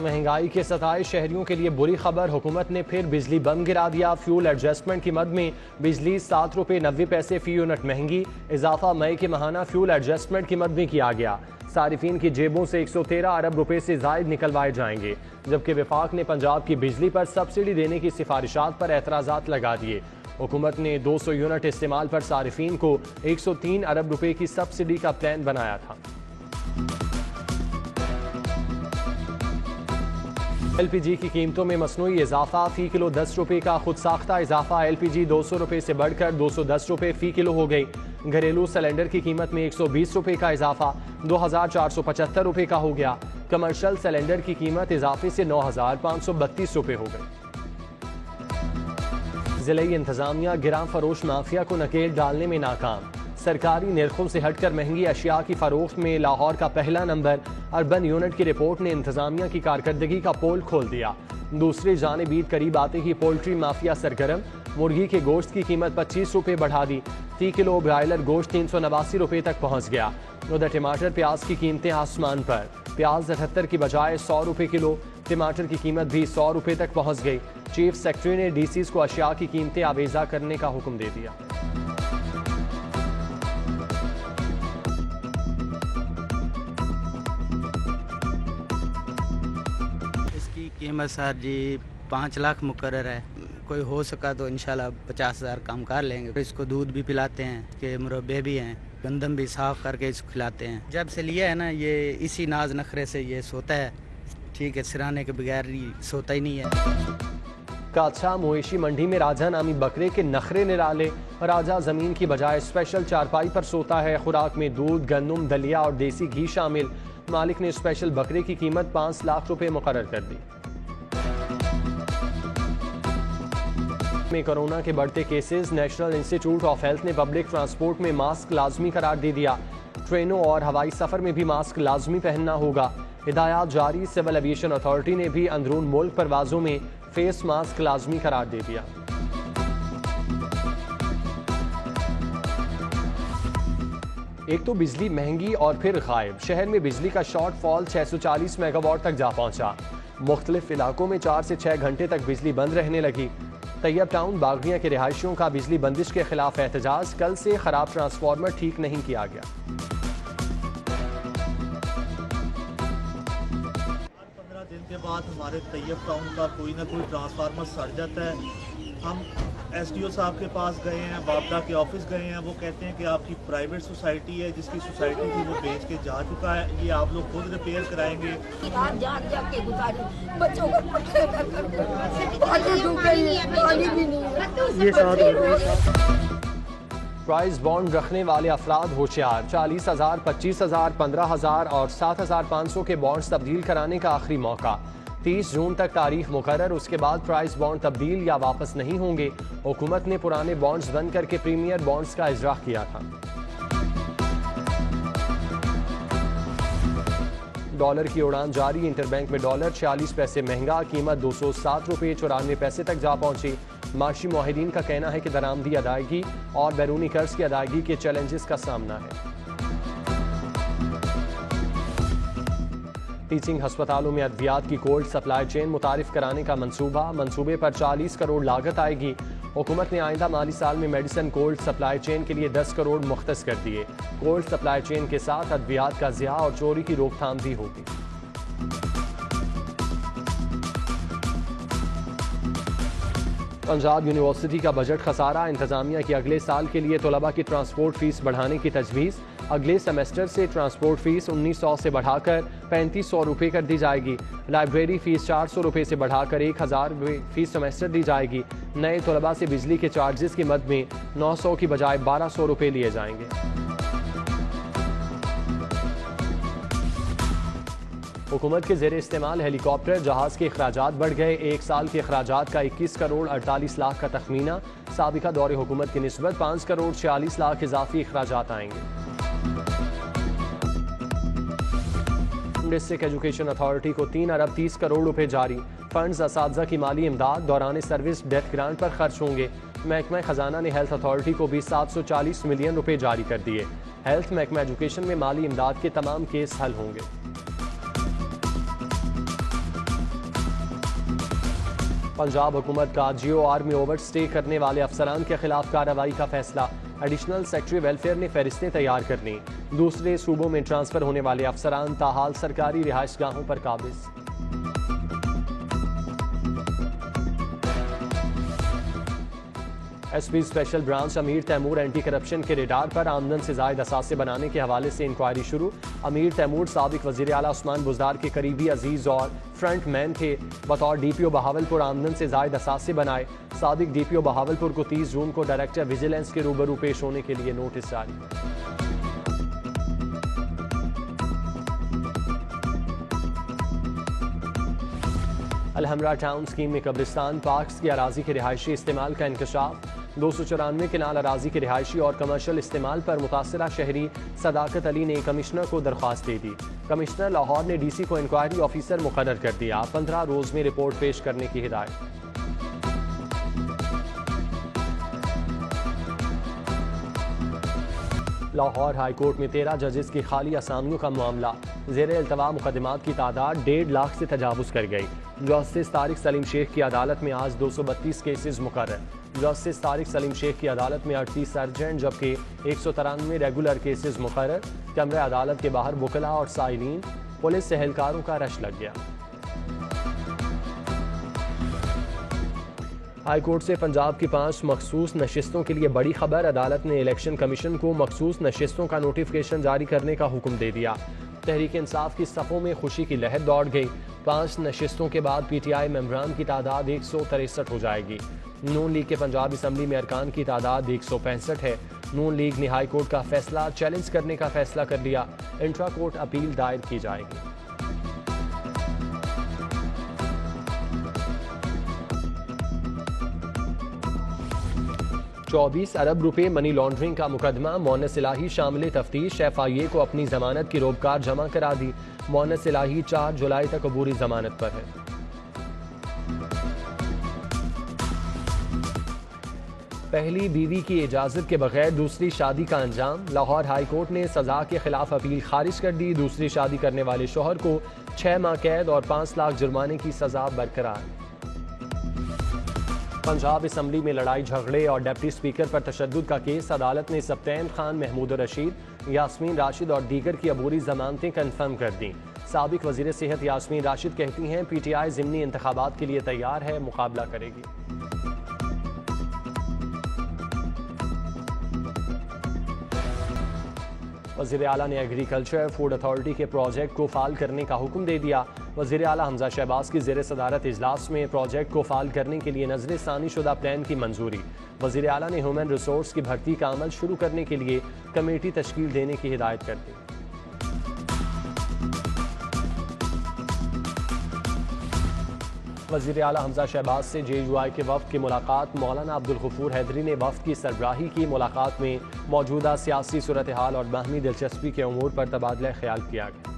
महंगाई के सताए शहरियों के लिए बुरी खबर, हुकूमत ने फिर बिजली बम गिरा दिया। फ्यूल एडजस्टमेंट की मद में बिजली 7 रुपये 90 पैसे फी यूनिट महंगी। इजाफा मई के माहाना फ्यूल एडजस्टमेंट की मद में किया गया। सारिफिन की जेबों से 113 अरब रुपए से जायद निकलवाए जाएंगे। जबकि विफाक ने पंजाब की बिजली पर सब्सिडी देने की सिफारिशात पर एतराज़ात लगा दिए। हुकूमत ने 200 यूनिट इस्तेमाल पर सारिफिन को 103 अरब रुपए की सब्सिडी का प्लान बनाया था। LPG की कीमतों में मसनूई इजाफा, फी किलो 10 रुपए का खुद साख्ता इजाफा। LPG 200 रुपए से बढ़कर 210 रुपए फी किलो हो गई। घरेलू सिलेंडर की कीमत में 120 रुपए का इजाफा 2475 रुपए का हो गया। कमर्शियल सिलेंडर की कीमत इजाफे से 9532 रुपए हो गई। जिले इंतजामिया गिरां फरोश माफिया को नकेल डालने में नाकाम। सरकारी निर्खों से हटकर महंगी अशिया की फरोख्त में लाहौर का पहला नंबर। अर्बन यूनिट की रिपोर्ट ने इंतजामिया की कारकर्दगी का पोल खोल दिया। दूसरी जानिब ईद करीब आते ही पोल्ट्री माफिया सरगर्म। मुर्गी के गोश्त की कीमत 25 रुपए बढ़ा दी। 30 किलो ब्रायलर गोश्त 389 रुपए तक पहुंच गया। उधर टमाटर प्याज की कीमतें आसमान पर। प्याज 78 की बजाय 100 रुपए किलो। टमाटर की कीमत भी 100 रुपए तक पहुंच गई। चीफ सेक्रेटरी ने DCs को अशिया की कीमतें आवेजा करने का हुक्म दे दिया। कीमत सर जी 5 लाख मुकर्रर है। कोई हो सका तो इंशाल्लाह 50,000 कम कर लेंगे। इसको दूध भी पिलाते हैं, के मुरब्बे भी हैं, गंदम भी साफ करके इसको खिलाते हैं। जब से लिया है ना, ये इसी नाज नखरे से ये सोता है। ठीक है, सिराने के बगैर सोता ही नहीं है। काछा मवेशी मंडी में राजा नामी बकरे के नखरे निराले। राजा जमीन की बजाय स्पेशल चारपाई पर सोता है। खुराक में दूध, गंदम, दलिया और देसी घी शामिल। मालिक ने स्पेशल बकरे की कीमत 5 लाख रुपए मुकर्रर कर दी। में कोरोना के बढ़ते cases, national institute of health ने पब्लिक ट्रांसपोर्ट में मास्क लाजमी करार दे दिया। ट्रेनों और हवाई सफर में भी मास्क लाजमी पहनना होगा। हिदायत जारी। सिविल एविएशन अथॉरिटी ने भी अंदरून मुल्क परवाजों में फेस मास्क लाजमी करार दे दिया। एक तो बिजली महंगी और फिर गायब। शहर में बिजली का शॉर्टफॉल 640 मेगावाट तक जा पहुंचा। मुख्तलिफ इलाकों में 4 से 6 घंटे तक बिजली बंद रहने लगी। तैयब टाउन बागड़िया के रिहायशियों का बिजली बंदिश के खिलाफ एहतजाज। कल से खराब ट्रांसफार्मर ठीक नहीं किया गया। 15 दिन के बाद हमारे तैयब टाउन का कोई ना कोई ट्रांसफार्मर सड़ जाता है। हम SDO साहब के पास गए हैं, बाबदा के ऑफिस गए हैं। वो कहते हैं कि आपकी प्राइवेट सोसाइटी है, जिसकी सोसाइटी थी वो बेच के जा चुका है, ये आप लोग खुद रिपेयर कराएंगे। प्राइस बॉन्ड रखने वाले अफराद होशियार। 40,000, 25,000, 15,000 और 7,500 के बॉन्ड्स तब्दील कराने का आखिरी मौका। 30 जून तक तारीख मुकर्रर। उसके बाद प्राइस बॉन्ड तब्दील या वापस नहीं होंगे। हुकूमत ने पुराने बॉन्ड्स बंद करके प्रीमियर बॉन्ड्स का इजरा किया था। डॉलर की उड़ान जारी। इंटरबैंक में डॉलर 46 पैसे महंगा। कीमत 207 रुपये 94 पैसे तक जा पहुंची। माशी मुआहिदीन का कहना है कि दरामदी अदायगी और बैरूनी कर्ज की अदायगी के चैलेंजेस का सामना है। टीचिंग हस्पतालों में अद्वियात की कोल्ड सप्लाई चेन मुतारिफ कराने का मंसूबे पर 40 करोड़ लागत आएगी। हुकूमत ने आइंदा माली साल में मेडिसिन कोल्ड सप्लाई चेन के लिए 10 करोड़ मुख्तस कर दिए। कोल्ड सप्लाई चेन के साथ अद्वियात का ज़िया और चोरी की रोकथाम भी होगी। पंजाब यूनिवर्सिटी का बजट खसारा। इंतजामिया की अगले साल के लिए तलबा की ट्रांसपोर्ट फीस बढ़ाने की तजवीज़। अगले सेमेस्टर से ट्रांसपोर्ट फीस 1900 से बढ़ाकर 3500 रुपये कर दी जाएगी। लाइब्रेरी फीस 400 रुपये से बढ़ाकर 1000 फीस सेमेस्टर दी जाएगी। नए तलबा से बिजली के चार्जेस की मद में 900 की बजाय 1200 रुपये लिए जाएंगे। हुकूमत के ज़ेर इस्तेमाल हेलीकॉप्टर जहाज़ के अखराजात बढ़ गए। 1 साल के अखराजात का 21 करोड़ 48 लाख का तखमीना। साबिका दौरे हुकूमत की निस्बत 5 करोड़ 46 लाख इजाफी अखराजात आएंगे। डिस्ट्रिक्ट एजुकेशन अथॉरिटी को 3 अरब 30 करोड़ रुपए जारी। फंड्स असातिज़ा की माली इमदाद दौरान सर्विस डेथ ग्रांट पर खर्च होंगे। महकमा खजाना ने हेल्थ अथॉरिटी को भी 740 मिलियन रुपए जारी कर दिए। हेल्थ महकमा एजुकेशन में माली इमदाद के तमाम केस हल होंगे। पंजाब हुकूमत का GOR में ओवर स्टे करने वाले अफसरान के खिलाफ कार्रवाई का फैसला। एडिशनल सेक्रेटरी वेलफेयर ने फहरिस्तें तैयार कर ली। दूसरे सूबों में ट्रांसफर होने वाले अफसरान ताहाल सरकारी रिहाइशगाहों पर काबिज। SP स्पेशल ब्रांच अमीर तैमूर एंटी करप्शन के रेडार पर आमदन से जायद असासे बनाने के हवाले से इंक्वायरी शुरू। अमीर तैमूर साबिक वजीर आला उस्मान बुज़दार के करीबी अजीज और फ्रंट मैन थे। बतौर DPO बहावलपुर आमदन से जायद असासे बनाए। साबिक DPO बहावलपुर को 30 जून को डायरेक्टर विजिलेंस के रूबरू पेश होने के लिए नोटिस जारी। अलहमरा टाउन स्कीम में कब्रिस्तान पार्क्स की अराजी के रिहायशी इस्तेमाल का इंकशाफ। 294 किनाल अराजी के रिहायशी और कमर्शल इस्तेमाल पर मुतासरा शहरी सदाकत अली ने कमिश्नर को दरख्वास्त दे दी। कमिश्नर लाहौर ने DC को इंक्वायरी ऑफिसर मुकर्रर कर दिया। 15 रोज में रिपोर्ट पेश करने की हिदायत। लाहौर हाई कोर्ट में 13 जजेस की खाली असामियों का मामला। ज़ेर इल्तवा मुकदमात की तादाद 1.5 लाख से तजावुज़ कर गई। जस्टिस तारिक सलीम शेख की अदालत में आज 232 केसेस मुकर्रर। जस्टिस तारिक सलीम शेख की अदालत में 38 अर्जेंट जबकि 193 रेगुलर केसेस मुकर्रर। कमरे अदालत के बाहर वकला और साइलीन पुलिस एहलकारों का रश लग गया। हाई कोर्ट से पंजाब की 5 मखसूस नशिस्तों के लिए बड़ी खबर। अदालत ने इलेक्शन कमीशन को मखसूस नशिस्तों का नोटिफिकेशन जारी करने का हुक्म दे दिया। तहरीक इंसाफ की सफ़ों में खुशी की लहर दौड़ गई। 5 नशिस्तों के बाद PTI मेंबरान की तादाद 163 हो जाएगी। नून लीग के पंजाब असम्बली में अरकान की तादाद 165 है। नून लीग ने हाई कोर्ट का फैसला चैलेंज करने का फैसला कर लिया। इंट्रा कोर्ट अपील दायर की जाएगी। ₹24 अरब मनी लॉन्ड्रिंग का मुकदमा। मोनस इलाही शामिल तफ्तीश। FIA को अपनी जमानत की रोबकार जमा करा दी। मोनस इलाही 4 जुलाई तक अबूरी जमानत पर है। पहली बीवी की इजाजत के बगैर दूसरी शादी का अंजाम। लाहौर हाई कोर्ट ने सजा के खिलाफ अपील खारिज कर दी। दूसरी शादी करने वाले शोहर को 6 माह कैद और 5 लाख जुर्माने की सजा बरकरार। पंजाब असम्बली में लड़ाई झगड़े और डिप्टी स्पीकर पर तशद्दुद का केस। अदालत ने सप्तैन खान, महमूद रशीद, यास्मीन राशिद और दीगर की अबूरी जमानतें कन्फर्म कर दी। साबिक वजीर सेहत यास्मीन राशिद कहती हैं PTI ज़िमनी इंतखाबात के लिए तैयार है, मुकाबला करेगी। वज़ीर आला ने एग्रीकल्चर फूड अथॉरिटी के प्रोजेक्ट को फाल करने का हुक्म दे दिया। वज़ीर आला हमजा शहबाज की ज़ेर सदारत इजलास में प्रोजेक्ट को फाल करने के लिए नजर सानी शुदा प्लान की मंजूरी। वज़ीर आला ने ह्यूमन रिसोर्स की भर्ती का अमल शुरू करने के लिए कमेटी तश्कील देने की हिदायत कर दी। वज़ीर आला हमजा शहबाज से JUI के वफ़द की मुलाकात। मौलाना अब्दुल गफूर हैदरी ने वफ़द की सरबराही की। मुलाकात में मौजूदा सियासी सूरत हाल और बाहमी दिलचस्पी के अमूर पर तबादला ख्याल किया गया।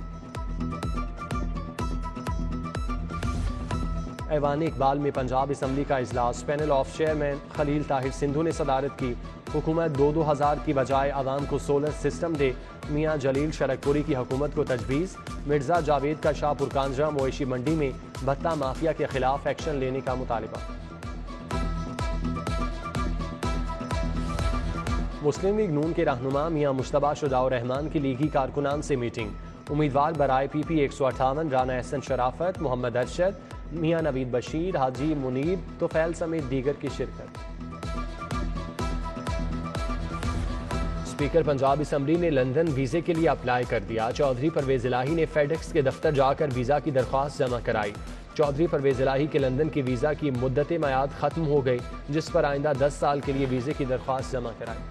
ऐवान इकबाल में पंजाब असम्बली का इजलास। Panel of chairman Khalil Tahir Sindhu ने सदारत की। हुकूमत 2-2000 की बजाय आवाम को सोलर सिस्टम दे। मियाँ जलील शरकपुरी की हुकूमत को तजवीज़। मिर्जा जावेद का शाहपुर कांजरा मवेशी मंडी में भत्ता माफिया के खिलाफ एक्शन लेने का मुतालिबा। मुस्लिम लीग नून के रहनुमा मियाँ मुश्तबा शुजाउर रहमान की लीगी कारकुनान से मीटिंग। उम्मीदवार बराए PP 158 राना एहसन शराफत, मोहम्मद अरशद, मियाँ नवीद बशीर, हाजी मुनीब तुफैल समेत दीगर की शिरकत। स्पीकर पंजाब असम्बली ने लंदन वीज़े के लिए अप्लाई कर दिया। चौधरी परवेज इलाही ने फेडेक्स के दफ्तर जाकर वीज़ा की दरख्वास्त जमा कराई। चौधरी परवेज इलाही के लंदन की वीज़ा की मुद्दत मयाद ख़त्म हो गई, जिस पर आइंदा 10 साल के लिए वीज़े की दरख्वास्त जमा कराई।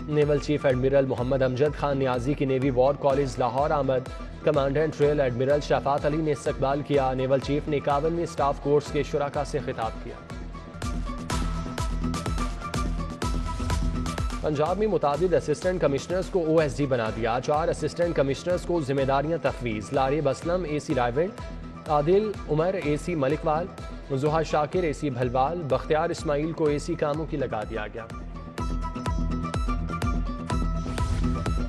Naval chief admiral Mohammad Amjad Khan Niazi की नेवी वॉर कॉलेज लाहौर आमद। Commandant rear admiral Shafaat Ali ने इस्तकबाल किया। नेवल चीफ ने 51वें स्टाफ कोर्स के शुराका से खिताब किया। पंजाब में मुताबिद असिस्टेंट कमिश्नर्स को OSD बना दिया। 4 असिस्टेंट कमिश्नर्स को जिम्मेदारियां तफवीज़। लारिब Aslam AC Raiwind, Adil Umar AC मलिकवाल, Zuha Shakir AC Bhalwal, Bakhtiyar Ismail को AC कामों की लगा दिया गया।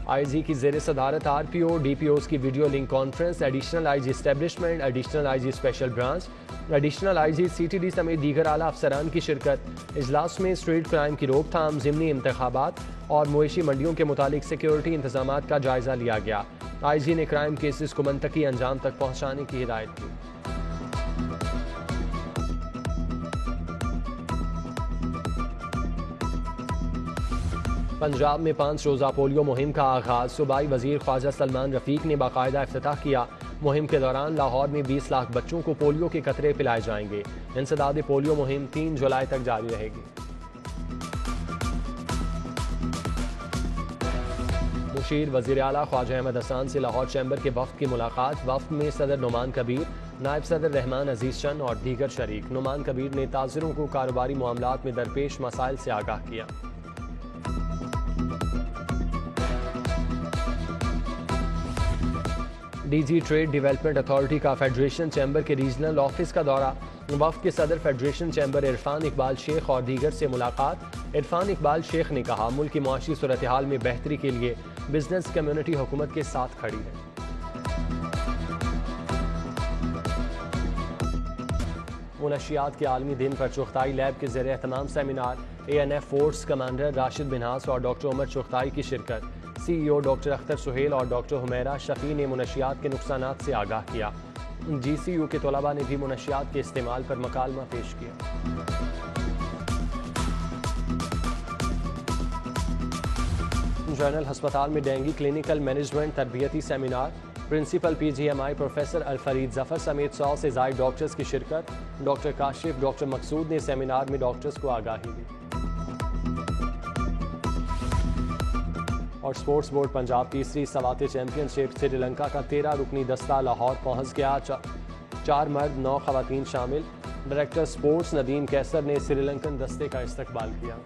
IG की ज़ेर सदारत RPO DPOs की video link conference, additional IG establishment, additional IG special branch, additional IG CTD समेत दीगर आला अफसरान की शिरकत। इजलास में स्ट्रीट क्राइम की रोकथाम, ज़िमनी इंतखाबात और मवेशी मंडियों के मुतालिक सिक्योरिटी इंतजामात का जायजा लिया गया। IG ने क्राइम केसेस को मंतकी अंजाम तक पहुँचाने की हिदायत की। पंजाब में 5 रोज़ा पोलियो मुहिम का आगाज़। सूबाई वज़ीर ख्वाजा सलमान रफ़ीक ने बाकायदा इफ्तिताह किया। मुहिम के दौरान लाहौर में 20 लाख बच्चों को पोलियो के कतरे पिलाए जाएंगे। इंसदाद पोलियो मुहिम 3 जुलाई तक जारी रहेगी। मुशीर वज़ीर आला ख्वाजा अहमद हसन से लाहौर चैम्बर के वफ़द की मुलाकात। वफ़द में सदर नुमान कबीर, नायब सदर रहमान अजीज़ चंद और दीगर शरीक। नुमान कबीर ने ताजिरों को कारोबारी मामलात में दरपेश मसाइल से आगाह किया। DG ट्रेड डेवलपमेंट अथॉरिटी का फेडरेशन चैम्बर के रीजनल ऑफिस का दौरा। वफ़द के सदर फेडरेशन चैम्बर इरफान इकबाल शेख और दीगर से मुलाकात। इरफान इकबाल शेख ने कहा, मुल्क की मुआशी सूरत हाल में बेहतरी के लिए बिजनेस कम्युनिटी हुकूमत के साथ खड़ी है। मुनशियात के आलमी दिन पर चुगताई लैब के ज़रिए तमाम seminar. ANF force commander Rashid बिनहास और डॉक्टर उमर चुगताई की शिरकत। CEO डॉक्टर अख्तर सुहेल और डॉक्टर हुमैरा शफी ने मुनशियात के नुकसानात से आगाह किया। GCU के तलबा ने भी मुनशियात के इस्तेमाल पर मकालमा पेश किया। जनरल हस्पताल में डेंगू क्लिनिकल मैनेजमेंट तरबियती seminar. Principal PGMI professor Alfarid Zafar समेत 100 से ज़ायद डॉक्टर्स की शिरकत। डॉक्टर काशिफ, डॉक्टर मकसूद ने सेमिनार में डॉक्टर्स को आगाही दी। और स्पोर्ट्स बोर्ड पंजाब तीसरी सवाते चैंपियनशिप। श्रीलंका का 13 रुकनी दस्ता लाहौर पहुंच गया। 4 मर्द 9 खवातीन शामिल। डायरेक्टर स्पोर्ट्स नदीम कैसर ने श्रीलंकन दस्ते का इस्तकबाल किया।